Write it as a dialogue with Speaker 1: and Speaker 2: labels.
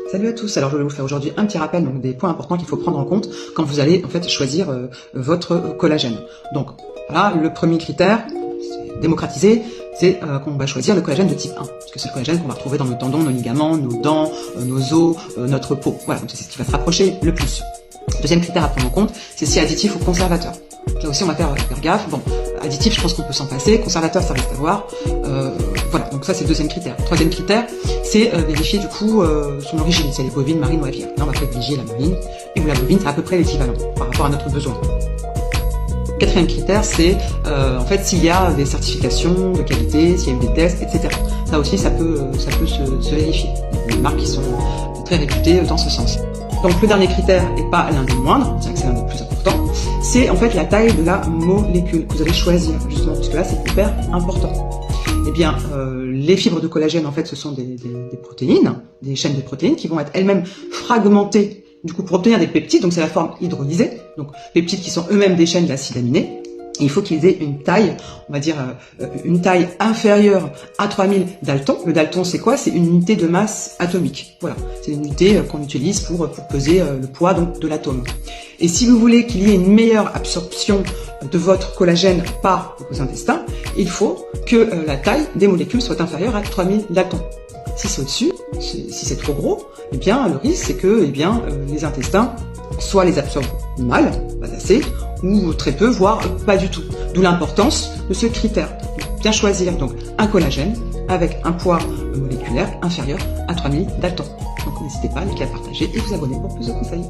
Speaker 1: Salut à tous, alors je vais vous faire aujourd'hui un petit rappel donc, des points importants qu'il faut prendre en compte quand vous allez en fait choisir votre collagène. Donc voilà, le premier critère, c'est démocratiser, c'est qu'on va choisir le collagène de type 1, parce que c'est le collagène qu'on va retrouver dans nos tendons, nos ligaments, nos dents, nos os, notre peau. Voilà, donc c'est ce qui va se rapprocher le plus. Deuxième critère à prendre en compte, c'est si additif ou conservateur. Là aussi on va faire gaffe. Bon, additif je pense qu'on peut s'en passer, conservateur ça reste à voir. Voilà, donc ça c'est le deuxième critère. Troisième critère, c'est vérifier du coup son origine, si elle est bovine, marine ou aviaire. Là on va privilégier la marine, et la bovine c'est à peu près l'équivalent par rapport à notre besoin. Quatrième critère, c'est en fait s'il y a des certifications de qualité, s'il y a eu des tests, etc. Ça aussi ça peut se vérifier. Il y a des marques qui sont très réputées dans ce sens. Donc le dernier critère, et pas l'un des moindres, c'est l'un des plus importants, c'est en fait la taille de la molécule que vous allez choisir, justement, parce que là c'est hyper important. Eh bien, les fibres de collagène, en fait, ce sont des protéines, des chaînes de protéines qui vont être elles-mêmes fragmentées, du coup, pour obtenir des peptides, donc c'est la forme hydrolysée, donc peptides qui sont eux-mêmes des chaînes d'acides aminés. Et il faut qu'ils aient une taille, on va dire, une taille inférieure à 3000 daltons. Le dalton, c'est quoi? C'est une unité de masse atomique. Voilà, c'est une unité qu'on utilise pour peser le poids donc, de l'atome. Et si vous voulez qu'il y ait une meilleure absorption de votre collagène par vos intestins, il faut que la taille des molécules soit inférieure à 3000 daltons. Si c'est au-dessus, si c'est trop gros, eh bien, le risque, c'est que les intestins soit les absorbent mal, pas assez, ou très peu, voire pas du tout. D'où l'importance de ce critère. Bien choisir donc un collagène avec un poids moléculaire inférieur à 3000 daltons. Donc n'hésitez pas à liker, à partager et vous abonner pour plus de conseils.